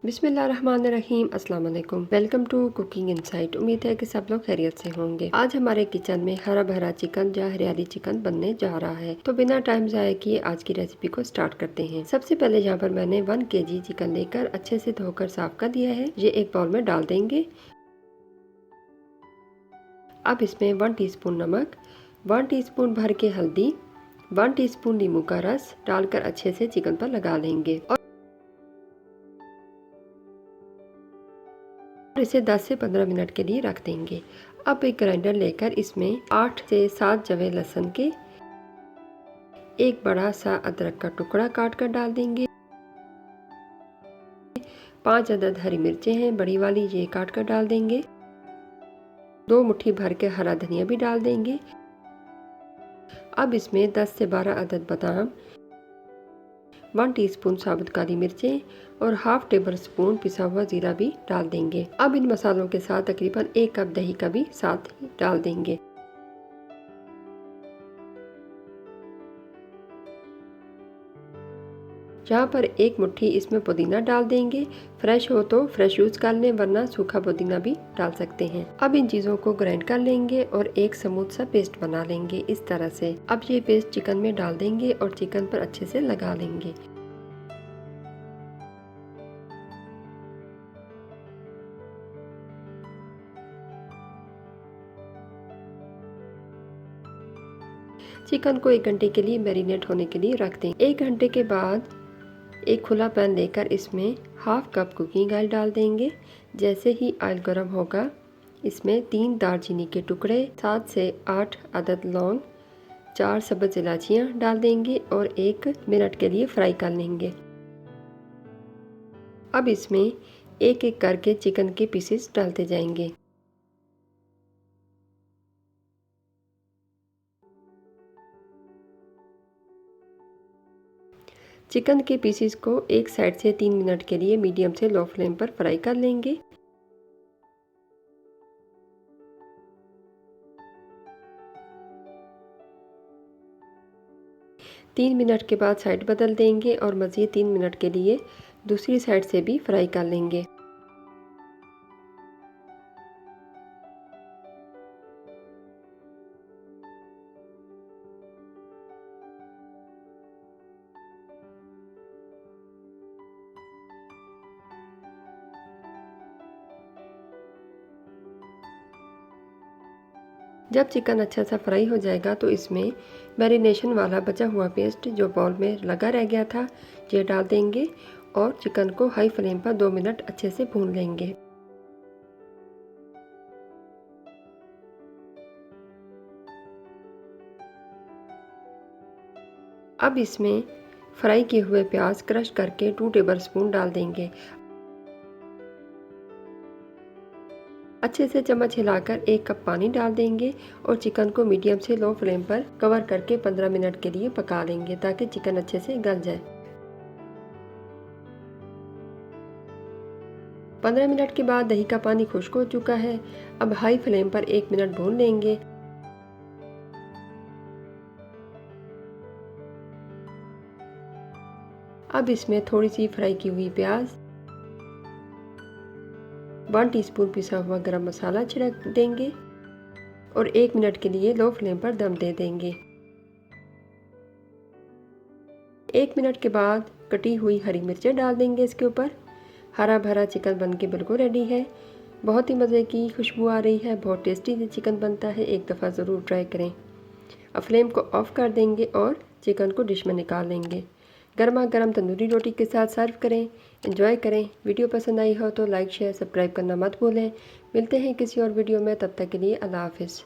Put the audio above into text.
बिस्मिल्लाहिर्रहमानिर्रहीम अस्सलाम वालेकुम। Welcome to cooking insight. उम्मीद है कि सब लोग खैरियत से होंगे। आज हमारे किचन में हरा भरा चिकन या हरियाली चिकन बनने जा रहा है, तो बिना टाइम जाए किए आज की रेसिपी को स्टार्ट करते हैं। सबसे पहले यहाँ पर मैंने 1 kg चिकन लेकर अच्छे से धोकर साफ कर दिया है। ये एक बाउल में डाल देंगे। अब इसमें 1 टीस्पून नमक, 1 टीस्पून भर के हल्दी, 1 टीस्पून नींबू का रस डालकर अच्छे से चिकन पर लगा लेंगे और इसे 10 से 15 मिनट के लिए रख देंगे। अब एक ग्राइंडर लेकर इसमें 8 से 7 जवे लहसुन के, एक बड़ा सा अदरक का टुकड़ा काट कर डाल देंगे। 5 अदद हरी मिर्चें हैं बड़ी वाली, ये काट कर डाल देंगे। 2 मुट्ठी भर के हरा धनिया भी डाल देंगे। अब इसमें 10 से 12 अदद बादाम, 1 टीस्पून साबुत काली मिर्चें और हाफ टेबल स्पून पिसा हुआ जीरा भी डाल देंगे। अब इन मसालों के साथ तकरीबन 1 कप दही का भी साथ ही डाल देंगे। यहाँ पर 1 मुट्ठी इसमें पुदीना डाल देंगे। फ्रेश हो तो फ्रेश यूज कर लें, वरना सूखा पुदीना भी डाल सकते हैं। अब इन चीज़ों को ग्राइंड कर लेंगे और एक स्मूथ सा पेस्ट बना लेंगे इस तरह से। अब ये पेस्ट चिकन में डाल देंगे और चिकन पर अच्छे से लगा लेंगे। चिकन को 1 घंटे के लिए मैरिनेट होने के लिए रख दें। 1 घंटे के बाद एक खुला पैन लेकर इसमें हाफ कप कुकिंग ऑयल डाल देंगे। जैसे ही ऑयल गर्म होगा इसमें 3 दालचीनी के टुकड़े, 7 से 8 अदद लौंग, 4 सब्ज़ इलायचियाँ डाल देंगे और 1 मिनट के लिए फ्राई कर लेंगे। अब इसमें एक एक करके चिकन के पीसेस डालते जाएंगे। चिकन के पीसेस को एक साइड से 3 मिनट के लिए मीडियम से लो फ्लेम पर फ्राई कर लेंगे। तीन मिनट के बाद साइड बदल देंगे और मज़ीद 3 मिनट के लिए दूसरी साइड से भी फ्राई कर लेंगे। जब चिकन अच्छा सा फ्राई हो जाएगा तो इसमें मैरिनेशन वाला बचा हुआ पेस्ट जो बाउल में लगा रह गया था ये डाल देंगे और चिकन को हाई फ्लेम पर 2 मिनट अच्छे से भून लेंगे। अब इसमें फ्राई किए हुए प्याज क्रश करके 2 टेबलस्पून डाल देंगे। अच्छे से चम्मच हिलाकर 1 कप पानी डाल देंगे और चिकन को मीडियम से लो फ्लेम पर कवर करके 15 मिनट के लिए पका लेंगे ताकि चिकन अच्छे से गल जाए। 15 मिनट के बाद दही का पानी खुश्क हो चुका है। अब हाई फ्लेम पर 1 मिनट भून लेंगे। अब इसमें थोड़ी सी फ्राई की हुई प्याज, 1 टीस्पून पिसा हुआ गरम मसाला छिड़क देंगे और 1 मिनट के लिए लो फ्लेम पर दम दे देंगे। 1 मिनट के बाद कटी हुई हरी मिर्चें डाल देंगे इसके ऊपर। हरा भरा चिकन बनके बिल्कुल रेडी है। बहुत ही मज़े की खुशबू आ रही है, बहुत टेस्टी चिकन बनता है, एक दफ़ा ज़रूर ट्राई करें। अब फ्लेम को ऑफ कर देंगे और चिकन को डिश में निकाल लेंगे। गर्मा गर्म तंदूरी रोटी के साथ सर्व करें। एंजॉय करें। वीडियो पसंद आई हो तो लाइक शेयर सब्सक्राइब करना मत भूलें। मिलते हैं किसी और वीडियो में, तब तक के लिए अल्लाह हाफिज़।